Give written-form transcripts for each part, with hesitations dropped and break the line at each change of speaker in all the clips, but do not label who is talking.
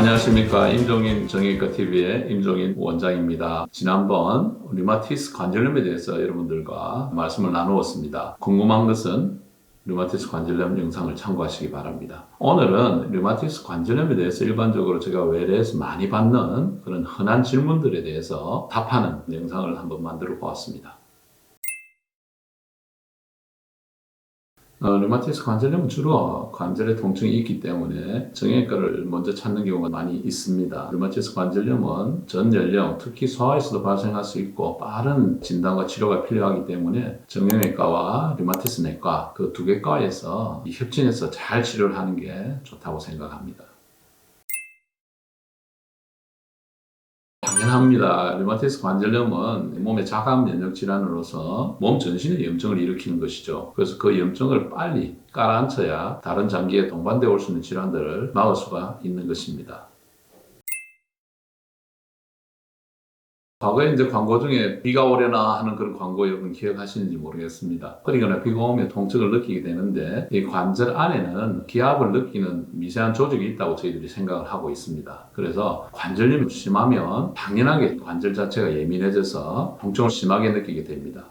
안녕하십니까. 임종인 정형외과 TV의 임종인 원장입니다. 지난번 류마티스 관절염에 대해서 여러분들과 말씀을 나누었습니다. 궁금한 것은 류마티스 관절염 영상을 참고하시기 바랍니다. 오늘은 류마티스 관절염에 대해서 일반적으로 제가 외래에서 많이 받는 그런 흔한 질문들에 대해서 답하는 영상을 한번 만들어 보았습니다. 류마티스 관절염은 주로 관절의 통증이 있기 때문에 정형외과를 먼저 찾는 경우가 많이 있습니다. 류마티스 관절염은 전 연령, 특히 소아에서도 발생할 수 있고 빠른 진단과 치료가 필요하기 때문에 정형외과와 류마티스 내과 그 두 개 과에서 협진해서 잘 치료를 하는 게 좋다고 생각합니다. 당연합니다. 류마티스 관절염은 몸의 자가 면역 질환으로서 몸 전신의 염증을 일으키는 것이죠. 그래서 그 염증을 빨리 깔아앉혀야 다른 장기에 동반되어 올 수 있는 질환들을 막을 수가 있는 것입니다. 과거에 이제 광고 중에 비가 오려나 하는 그런 광고 여러분 기억하시는지 모르겠습니다. 그러니까 비가 오면 통증을 느끼게 되는데 이 관절 안에는 기압을 느끼는 미세한 조직이 있다고 저희들이 생각을 하고 있습니다. 그래서 관절염이 심하면 당연하게 관절 자체가 예민해져서 통증을 심하게 느끼게 됩니다.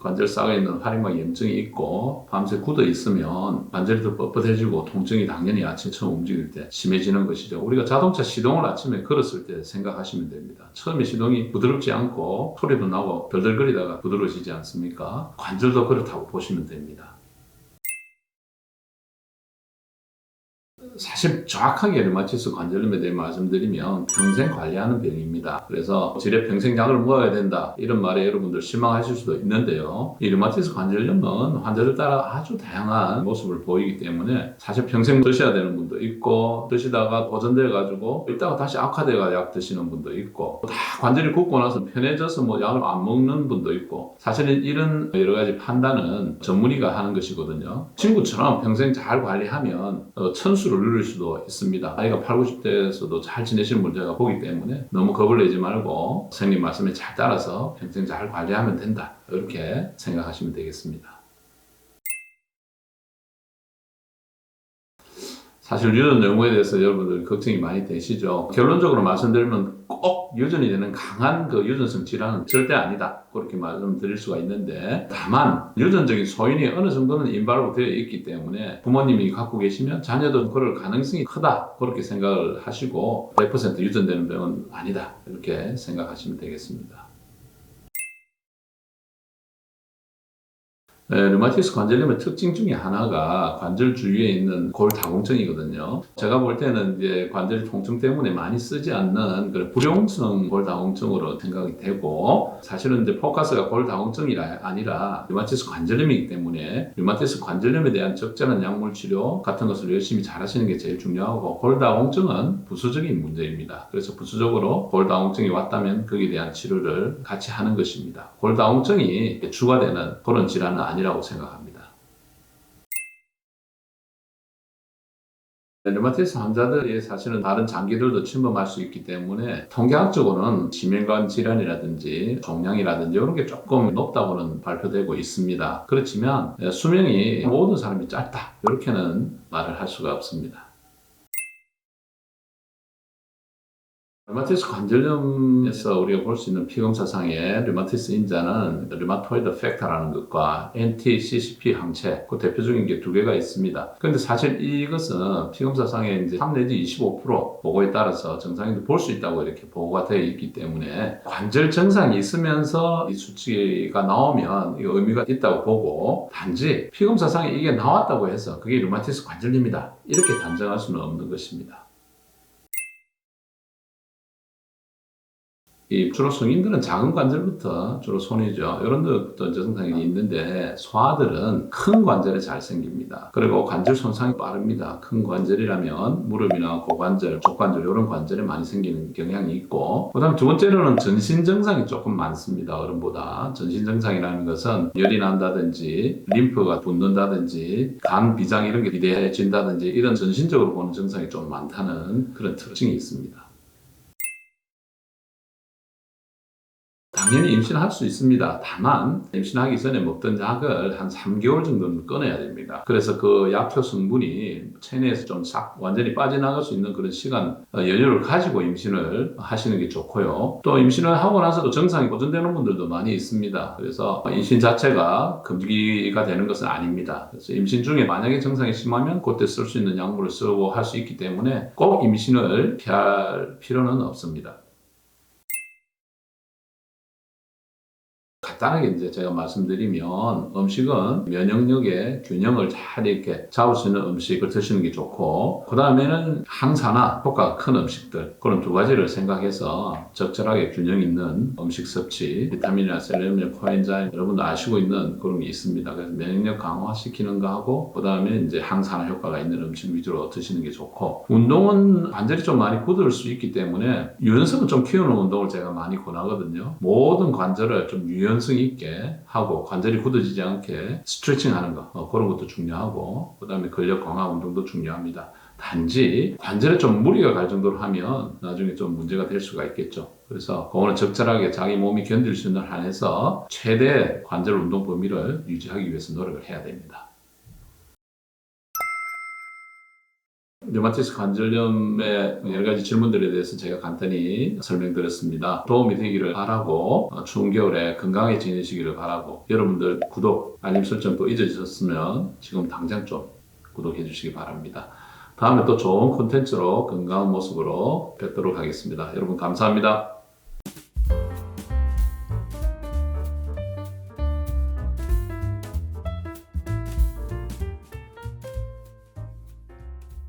관절사가 있는 활인막 염증이 있고 밤새 굳어 있으면 관절이 더 뻣뻣해지고 통증이 당연히 아침 처음 움직일 때 심해지는 것이죠. 우리가 자동차 시동을 아침에 걸었을 때 생각하시면 됩니다. 처음에 시동이 부드럽지 않고 소리도 나고 덜덜거리다가 부드러워지지 않습니까? 관절도 그렇다고 보시면 됩니다. 사실 정확하게 류마티스 관절염에 대해 말씀드리면 평생 관리하는 병입니다. 그래서 질에 평생 약을 먹어야 된다 이런 말에 여러분들 실망하실 수도 있는데요. 이 류마티스 관절염은 환자들 따라 아주 다양한 모습을 보이기 때문에 사실 평생 드셔야 되는 분도 있고 드시다가 보존돼 가지고 있다가 다시 악화돼가 약 드시는 분도 있고 다 관절이 굳고 나서 편해져서 뭐 약을 안 먹는 분도 있고 사실은 이런 여러 가지 판단은 전문의가 하는 것이거든요. 친구처럼 평생 잘 관리하면 천수를 누릴 수도 있습니다. 나이가 8, 90대에서도 잘 지내시는 분 제가 보기 때문에 너무 겁을 내지 말고 선생님 말씀에 잘 따라서 평생 잘 관리하면 된다. 이렇게 생각하시면 되겠습니다. 사실 유전 연구에 대해서 여러분들 걱정이 많이 되시죠. 결론적으로 말씀드리면 꼭 유전이 되는 강한 그 유전성 질환은 절대 아니다. 그렇게 말씀드릴 수가 있는데 다만 유전적인 소인이 어느 정도는 인발로 되어 있기 때문에 부모님이 갖고 계시면 자녀도 그럴 가능성이 크다. 그렇게 생각을 하시고 100% 유전되는 병은 아니다. 이렇게 생각하시면 되겠습니다. 류마티스 관절염의 특징 중에 하나가 관절 주위에 있는 골다공증이거든요. 제가 볼 때는 이제 관절 통증 때문에 많이 쓰지 않는 그런 불용성 골다공증으로 생각이 되고 사실은 이제 포커스가 골다공증이 아니라 류마티스 관절염이기 때문에 류마티스 관절염에 대한 적절한 약물 치료 같은 것을 열심히 잘 하시는 게 제일 중요하고 골다공증은 부수적인 문제입니다. 그래서 부수적으로 골다공증이 왔다면 거기에 대한 치료를 같이 하는 것입니다. 골다공증이 주가 되는 그런 질환은 아니라고 생각합니다. 류마티스 환자들이 사실은 다른 장기들도 침범할 수 있기 때문에 통계학적으로는 지면관 질환이라든지 종양이라든지 이런 게 조금 높다고는 발표되고 있습니다. 그렇지만 수명이 모든 사람이 짧다 이렇게는 말을 할 수가 없습니다. 류마티스 관절염에서 우리가 볼 수 있는 피검사상의 류마티스 인자는 류마토이드 팩터라는 것과 NT-CCP 항체 그 대표적인 게 두 개가 있습니다. 그런데 사실 이것은 피검사상에 이제 3 내지 25% 보고에 따라서 정상인도 볼 수 있다고 이렇게 보고가 되어 있기 때문에 관절 증상이 있으면서 이 수치가 나오면 이 의미가 있다고 보고 단지 피검사상에 이게 나왔다고 해서 그게 류마티스 관절염이다 이렇게 단정할 수는 없는 것입니다. 주로 성인들은 작은 관절부터 주로 손이죠. 이런 데부터 증상이 있는데 소아들은 큰 관절에 잘 생깁니다. 그리고 관절 손상이 빠릅니다. 큰 관절이라면 무릎이나 고관절, 족관절 이런 관절에 많이 생기는 경향이 있고 그 다음 두 번째로는 전신 증상이 조금 많습니다. 어른보다. 전신 증상이라는 것은 열이 난다든지 림프가 붓는다든지 간 비장 이런 게 비대해진다든지 이런 전신적으로 보는 증상이 좀 많다는 그런 특징이 있습니다. 당연히 임신할 수 있습니다. 다만 임신하기 전에 먹던 약을 한 3개월 정도는 끊어야 됩니다. 그래서 그 약효 성분이 체내에서 좀 싹 완전히 빠져나갈 수 있는 그런 시간 여유를 가지고 임신을 하시는 게 좋고요. 또 임신을 하고 나서도 증상이 보존되는 분들도 많이 있습니다. 그래서 임신 자체가 금기가 되는 것은 아닙니다. 그래서 임신 중에 만약에 증상이 심하면 그때 쓸 수 있는 약물을 쓰고 할 수 있기 때문에 꼭 임신을 피할 필요는 없습니다. 간단하게 이제 제가 말씀드리면 음식은 면역력의 균형을 잘 이렇게 잡을 수 있는 음식을 드시는 게 좋고, 그 다음에는 항산화 효과가 큰 음식들, 그런 두 가지를 생각해서 적절하게 균형 있는 음식 섭취, 비타민이나 셀레늄, 코엔자임 여러분도 아시고 있는 그런 게 있습니다. 그래서 면역력 강화시키는 거 하고, 그 다음에 이제 항산화 효과가 있는 음식 위주로 드시는 게 좋고, 운동은 관절이 좀 많이 굳을 수 있기 때문에 유연성을 좀 키우는 운동을 제가 많이 권하거든요. 모든 관절을 좀 유연성 있게 하고 관절이 굳어지지 않게 스트레칭 하는 거 그런 것도 중요하고, 그 다음에 근력 강화 운동도 중요합니다. 단지 관절에 좀 무리가 갈 정도로 하면 나중에 좀 문제가 될 수가 있겠죠. 그래서 그거는 적절하게 자기 몸이 견딜 수 있는 한에서 최대 관절 운동 범위를 유지하기 위해서 노력을 해야 됩니다. 류마티스 관절염의 여러 가지 질문들에 대해서 제가 간단히 설명드렸습니다. 도움이 되기를 바라고 추운 겨울에 건강하게 지내시기를 바라고, 여러분들 구독, 알림 설정도 잊어주셨으면 지금 당장 좀 구독해 주시기 바랍니다. 다음에 또 좋은 콘텐츠로 건강한 모습으로 뵙도록 하겠습니다. 여러분 감사합니다.